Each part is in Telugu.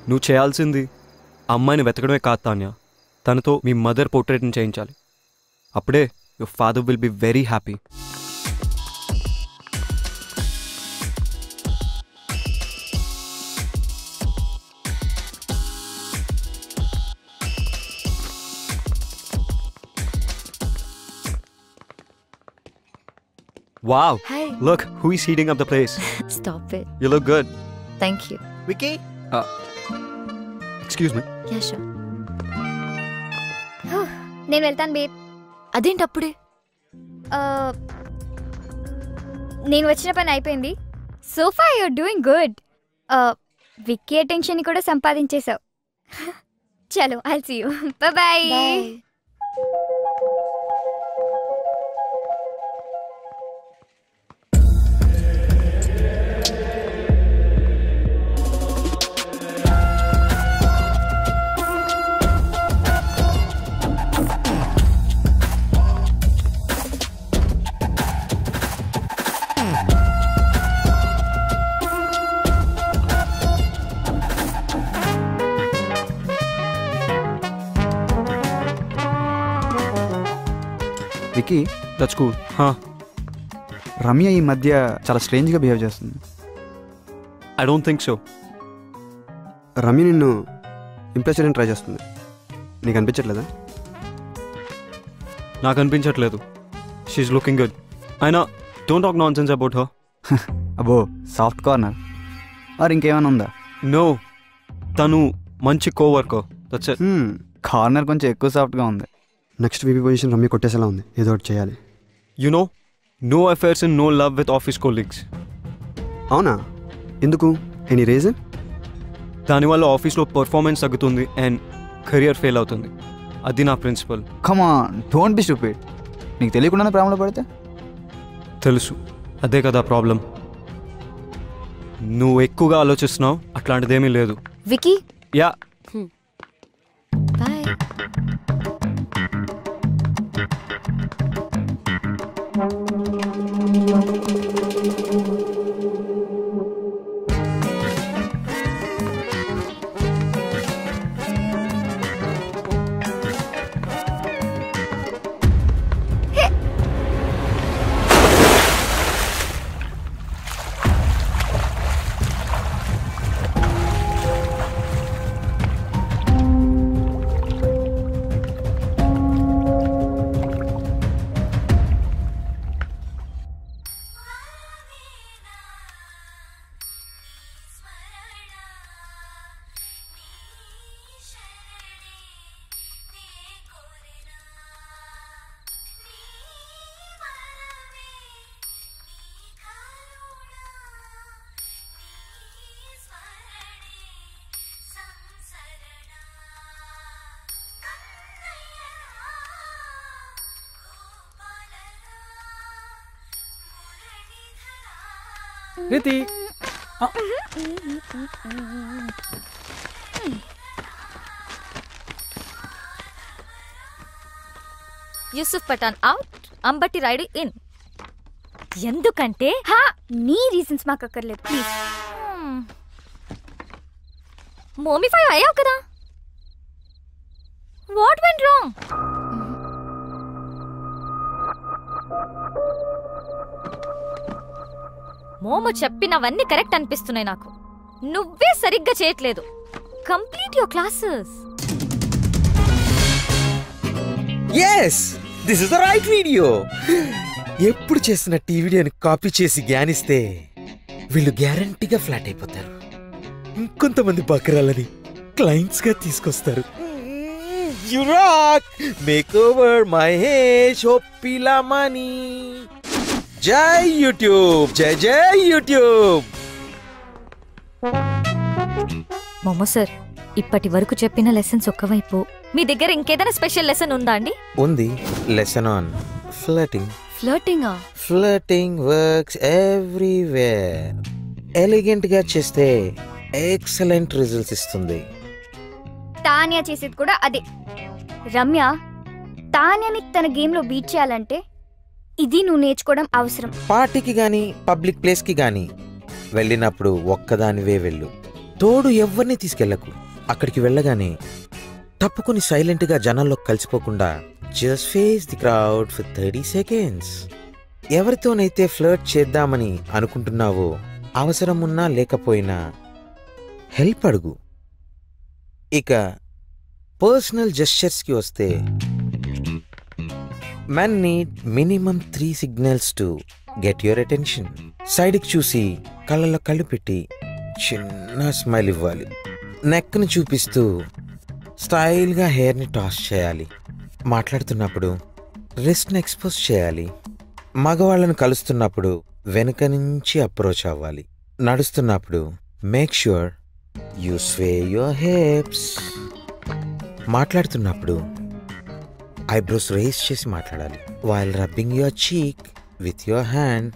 నువ్వు చేయాల్సింది అమ్మాయిని వెతకడమే కాదు తాన్య, తనతో మీ మదర్ పోర్ట్రేట్ని చేయించాలి. అప్పుడే your father will be very happy. Wow. Hi. Look, who is heating up the place? Stop it. You look good. Thank you. Vicky? Excuse me. Yeah, sure. నేను వెళ్తాను బేబ్. అదేంటి అప్పుడే? నేను వచ్చిన పని అయిపోయింది. So far you're doing good. Vicky attention కూడా సంపాదించేశావు. చలో, I see you. Bye. Vicky, That's cool. Ramya ఈ మధ్య చాలా స్ట్రేంజ్గా బిహేవ్ చేస్తుంది. I don't think so. Ramya నిన్ను ఇంప్రెస్ చేయడానికి ట్రై చేస్తుంది. నీకు అనిపించట్లేదా? నాకు అనిపించట్లేదు. She's looking good. అయినా don't talk nonsense about her. అబ్బో, సాఫ్ట్ కార్నర్ మరి ఇంకేమైనా ఉందా? నో, తను మంచి కోవర్కర్. That's it. కార్నర్ కొంచెం ఎక్కువ సాఫ్ట్గా ఉంది. నెక్స్ట్ వీపీ పొజిషన్ రమ్య కొట్టేసేలా ఉంది. ఏదో ఒకటి చేయాలి. You know, no affairs and no love with office colleagues. అవునా? ఎందుకు? Any reason? దానివల్ల ఆఫీస్లో పర్ఫార్మెన్స్ తగ్గుతుంది అండ్ కెరియర్ ఫెయిల్ అవుతుంది. అది నా principle. Come on, don't be stupid. నీకు తెలియకుండానే ప్రేమలో పడితే? తెలుసు, అదే కదా ప్రాబ్లం. నువ్వు ఎక్కువగా ఆలోచిస్తున్నావు, అట్లాంటిదేమీ లేదు. Vicky, yeah. Bye. Riti. Yusuf Pathan out, Ambati Rayudu in. ఎందుకంటే నీ రీజన్స్ మాకు అక్కర్లేదు ప్లీజ్. మోమిఫై అయ్యావు కదా. What went wrong? మోము చెప్పినవన్నీ కరెక్ట్ అనిపిస్తున్నాయి నాకు. నువ్వే సరిగ్గా చేయట్లేదు. Complete your classes. Yes, this is the right video. ఎప్పుడు చేసిన టీ వీడియోని కాపీ చేసి జ్ఞానిస్తే వీళ్ళు గ్యారంటీగా ఫ్లాట్ అయిపోతారు. ఇంకొంతమంది బకరాలని క్లయింట్స్ గా తీసుకొస్తారు. You rock! Makeover Mahesh Oppilamani. జై యూట్యూబ్, జై జై యూట్యూబ్. మోమో సార్, ఇప్పటి వరకు చెప్పిన లెసన్స్ ఒక్కవైపు, మీ దగ్గర ఇంకేదైనా స్పెషల్ లెసన్ ఉందా అండి? ఉంది. Lesson on flirting. ఫ్లర్టింగా? Flirting works everywhere. ఎలిగెంట్ గా చేస్తే ఎక్సలెంట్ రిజల్ట్స్ ఇస్తుంది. తాన్యా చేసేది కూడా అదే. రమ్య తాన్యాని తన గేమ్ లో బీట్ చేయాలంటే ఇది నువ్వు నేర్చుకోవడం అవసరం. పార్టీకి గాని పబ్లిక్ ప్లేస్ కి గాని వెళ్ళినప్పుడు ఒక్కదానివే వెళ్ళు. తోడు ఎవరిని తీసుకెళ్లకు. అక్కడికి వెళ్ళగానే తప్పుకొని సైలెంట్గా జనాల్లో కలిసిపోకుండా just face the crowd for 30 seconds. ఎవరితోనైతే ఫ్లర్ట్ చేద్దామని అనుకుంటున్నావో అవసరం ఉన్నా లేకపోయినా హెల్ప్ అడుగు. ఇక పర్సనల్ జెస్చర్స్కి వస్తే men need minimum 3 signals to get your attention. సైడ్కి చూసి కళ్ళలో కళ్ళు పెట్టి చిన్న స్మైల్ ఇవ్వాలి. నెక్ని చూపిస్తూ స్టైల్గా హెయిర్ని టాస్ చేయాలి. మాట్లాడుతున్నప్పుడు రిస్ట్ని ఎక్స్పోజ్ చేయాలి. మగవాళ్ళను కలుస్తున్నప్పుడు వెనుక నుంచి అప్రోచ్ అవ్వాలి. నడుస్తున్నప్పుడు make sure you sway your hips. మాట్లాడుతున్నప్పుడు ఐబ్రోస్ రేస్ చేసి మాట్లాడాలి. While rubbing your cheek with your hand.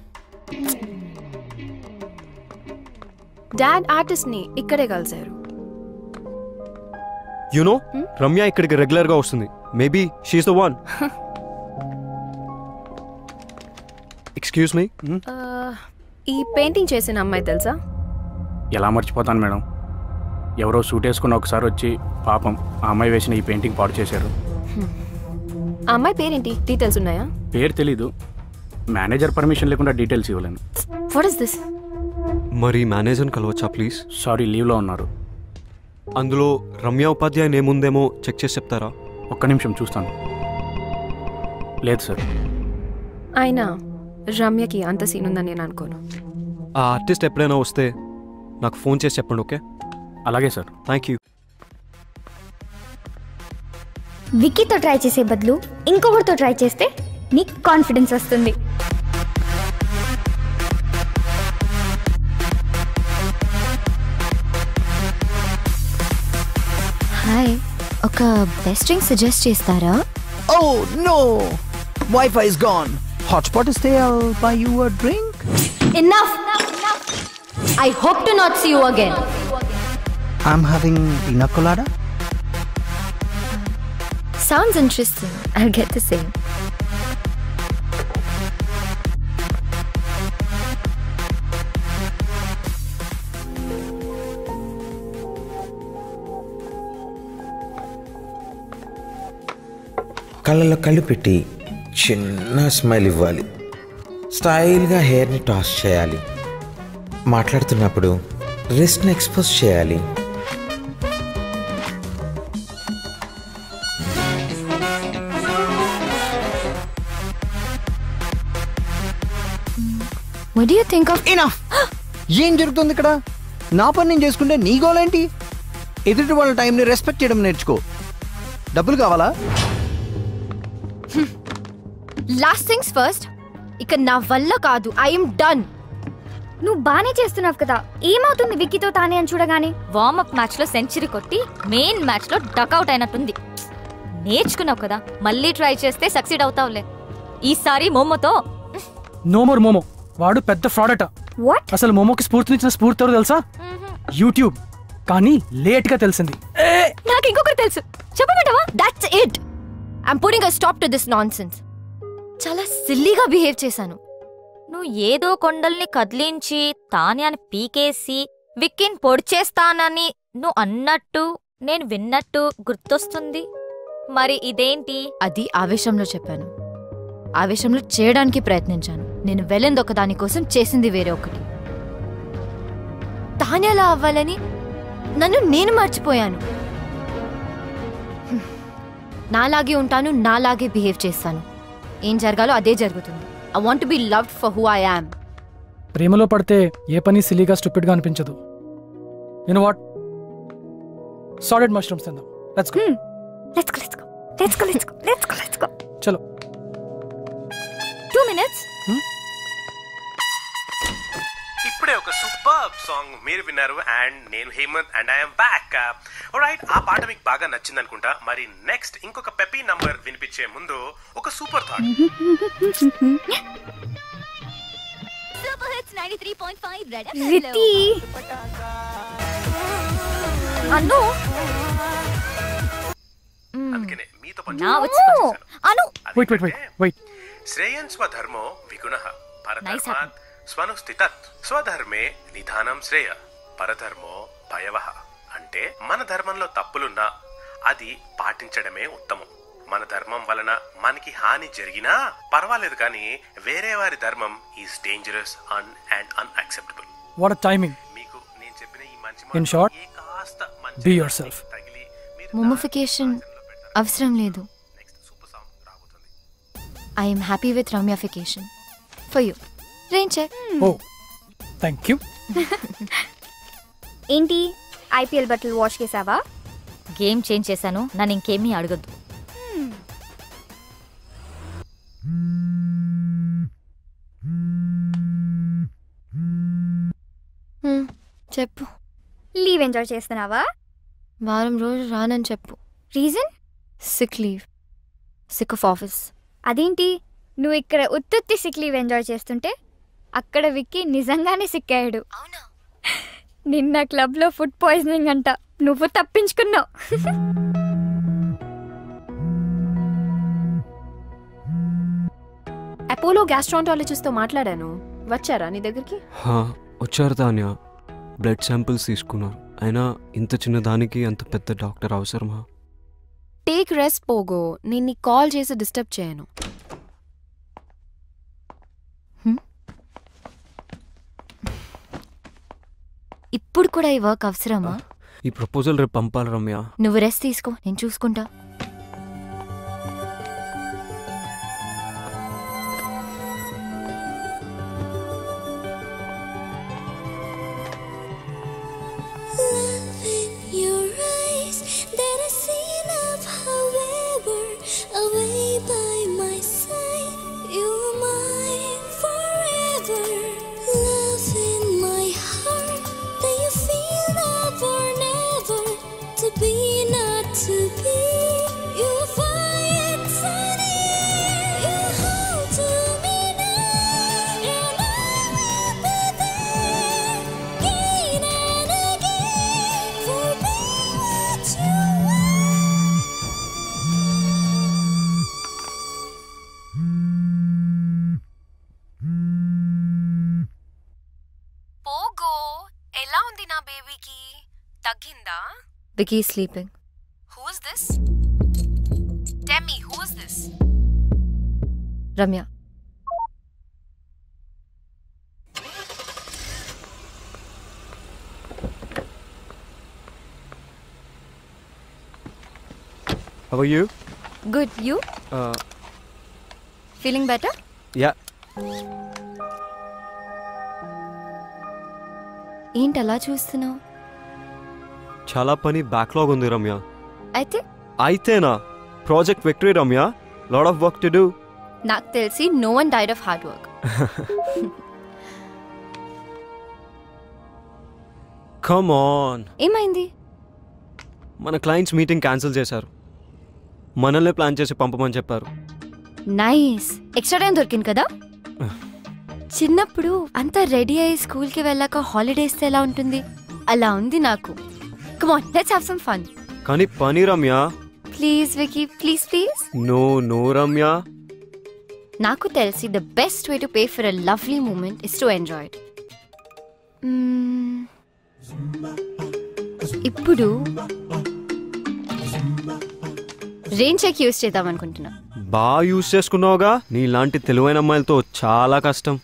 Dad artist ని ఇక్కడే కలిశారు. యునో రమ్య ఇక్కడికి రెగ్యులర్గా వస్తుంది. Maybe she's the one. Excuse me, ఈ పెయింటింగ్ చేసిన అమ్మాయి తెలుసా? ఎలా మర్చిపోతాను మేడం. ఎవరో సూట్ వేసుకుని ఒకసారి వచ్చి పాపం ఆ అమ్మాయి వేసిన ఈ పెయింటింగ్ పాడు చేశారు. ఆ అమ్మాయి పేరేంటి? డీటెయిల్స్ ఉన్నాయా? పేరు తెలీదు. మేనేజర్ పర్మిషన్ లేకుండా డీటెయిల్స్ ఇవ్వలేను. What is this? మరి మేనేజర్ని కలవచ్చా ప్లీజ్? సారీ, లీవ్లో ఉన్నారు. అందులో రమ్య ఉపాధ్యాయుని ఏముందేమో చెక్ చేసి చెప్తారా? ఒక్క నిమిషం చూస్తాను. లేదు సార్. అయినా రమ్యకి అంత సీన్ ఉందని నేను అనుకోను. ఆ ఆర్టిస్ట్ ఎప్పుడైనా వస్తే నాకు ఫోన్ చేసి చెప్పండి. ఓకే? అలాగే సార్. Thank you. విక్కీతో ట్రై చేసే బదులు ఇంకొకరితో ట్రై చేస్తే నీకు కాన్ఫిడెన్స్ వస్తుంది. హాయ్, ఒక బెస్ట్ డ్రింక్ సజెస్ట్ చేస్తారా? Oh no! Wi-Fi is gone. Hotspot is there. I'll buy you a drink. Enough! I hope to not see you again. I'm having pina colada. Sounds interesting. I'll get the same. కళ్ళలో కళ్ళు పెట్టి చిన్న స్మైల్ ఇవ్వాలి. స్టైల్గా హెయిర్ని టాస్ చేయాలి. మాట్లాడుతున్నప్పుడు రిస్ట్ని ఎక్స్పోజ్ చేయాలి. What do you think of? Enough! ఏం జరుగుతుంది ఇక్కడ? నా పని నేను చేసుకుంటే నీ గోలేంటి? ఎదుటి వాళ్ళ టైంని రెస్పెక్ట్ చేయడం నేర్చుకో. డబ్బులు కావాలా? Last things first. ఇక నా వల్ల కాదు. I'm done. నువ్వు బానే చేస్తున్నావు కదా. ఏమవుతుంది విక్కీతో తానే అని చూడగానే? వార్మప్ మ్యాచ్ లో సెంచరీ కొట్టి మెయిన్ మ్యాచ్ లో డక్అవుట్ అయినట్టుంది. నేర్చుకున్నావు కదా, మళ్ళీ ట్రై చేస్తే సక్సీడ్ అవుతావులే. ఈసారి మోమోతో. No more momo. వాడు పెద్ద ఫ్రాడ్ అట. వాట్? అసలు మోమోకి స్ఫూర్తినిచ్చిన స్ఫూర్తి ఎవరు తెలుసా? యూట్యూబ్. కానీ లేట్ గా తెలిసింది. నాకు ఇంకొకరు తెలుసు. చెప్పమంటావా? That's it. I'm putting a stop to this nonsense. చాలా సిల్లీగా బిహేవ్ చేశాను. నువ్వు ఏదో కొండల్ని కదిలించి తాన్యాన్ని పీకేసి విక్కీని పొడిచేస్తానని నువ్వు అన్నట్టు నేను విన్నట్టు గుర్తొస్తుంది. మరి ఇదేంటి? అది ఆవేశంలో చెప్పాను. ఆవేశంలో చేయడానికి ప్రయత్నించాను. నేను వెళ్ళింది ఒక దానికోసం, చేసింది వేరే ఒకటి. తానేలా అవ్వాలని నన్ను నేను మర్చిపోయాను. నాలాగే ఉంటాను, నాలాగే బిహేవ్ చేస్తాను. ఏం జరగాలో అదే జరుగుతుంది. I want be loved for who I am. ప్రేమలో పడితే ఏ పని సిల్లీగా స్టూపిడ్ గా అనిపించదు. You know what? Solid mushrooms తిందాం. Let's go. చలో. 2 minutes. ఇప్పుడే ఒక సూపర్ సాంగ్ మీరు విన్నారు. అండ్ నేను Hemanth and I'm back. Right, ఆ పాట మీకు బాగా నచ్చింది అనుకుంటా. మరి నెక్స్ట్ ఇంకొక పెపీ నంబర్ వినిపించే ముందు ఒక super thought. Super Hits 93.5 Red FM. Ritti. అను అందుకనే మీతో నా వచ్చి అను వెయిట్. శ్రేయన్ స్వధర్మో విగుణః Nice పరధర్మాత్ స్వనుస్థితత్. స్వధర్మే నిధానం శ్రేయ, పరధర్మో భయవః అంటే మన ధర్మంలో తప్పులున్నా అది పాటించడమే ఉత్తమం. మన ధర్మం వలన మనకి హాని జరిగినా పర్వాలేదు, కానీ వేరే వారి ధర్మం is dangerous and unacceptable. What a timing. మీకు నేను చెప్పిన ఈ మంచి ఇన్ షార్ట్, కాస్త బీ యువర్ సెల్ఫ్. మొమోఫికేషన్ అవసరం లేదు. ఐఎమ్ హ్యాపీ విత్ రమ్యాఫికేషన్ for you. Rain check. Oh thank you. ఏంటి ఐపీఎల్ బట్టలు వాష్ చేసావా? గేమ్ చేంజ్ చేశాను, నన్ను ఇంకేమీ అడగద్దు. చెప్పు. లీవ్ ఎంజాయ్ చేస్తున్నావా? వారం రోజు రానని చెప్పు. Reason? Sick leave. Sick of office. అదేంటి, నువ్వు ఇక్కడ ఉత్తుత్తి సిక్ లీవ్ ఎంజాయ్ చేస్తుంటే అక్కడ విక్కీ నిజంగానే సిక్ అయ్యాడు. అవునా? నిన్న క్లబ్లో ఫుడ్ పాయిజనింగ్ అంట, నువ్వు తప్పించుకున్నావు. అపోలో గ్యాస్ట్రాంటాలజిస్ట్తో మాట్లాడాను. వచ్చారా నీ దగ్గరికి? వచ్చారు తాన్య. బ్లడ్ శాంపిల్స్ తీసుకున్నారు. అయినా ఇంత చిన్న దానికి అంత పెద్ద డాక్టర్ అవసరమా? Take rest Pogo. నేను నీకు కాల్ చేసి డిస్టర్బ్ చేయను. ఇప్పుడు కూడా ఈ వర్క్ అవసరమా? ఈ ప్రపోజల్ రేపు పంపాలి రమ్య. నువ్వు రెస్ట్ తీసుకో, నేను చూసుకుంటా. ఎలా ఉంది నా బేబీకి? తగ్గిందా? Vicky sleeping. Who is this? Tell me, who is this? Ramya. How are you? Good. You? Feeling better? Yeah. ఏంటి అలా చూస్తున్నావు? చాలా పని బ్యాక్లాగ్ ఉంది రమ్య. అయితేనా? Project victory Ramya. Lot of work to do. నాకు తెలిసి no one died of hard work. Come on. ఏమైంది? మన క్లయింట్స్ మీటింగ్ క్యాన్సిల్ చేశారు. మనల్ని ప్లాన్ చేసి పంపమని చెప్పారు. నైస్. ఎక్స్ట్రా టైం దొరికింది కదా. చిన్నప్పుడు అంతా రెడీ అయ్యి స్కూల్కి వెళ్ళాక హాలిడేస్ ఎలా ఉంటుంది అలా ఉంది నాకు. Come on, let's have some fun. కానీ పని Ramya. Please Vicky, please please. No Ramya. నాకు తెలిసి the best way to pay for a lovely moment is to enjoy it. ఇప్పుడు రెయిన్ చెక్ యూస్ చేద్దాం అనుకుంటున్నా. బాగా యూస్ చేసుకున్నావుగా. నీలాంటి తెలివైన అమ్మాయిలతో చాలా కష్టం.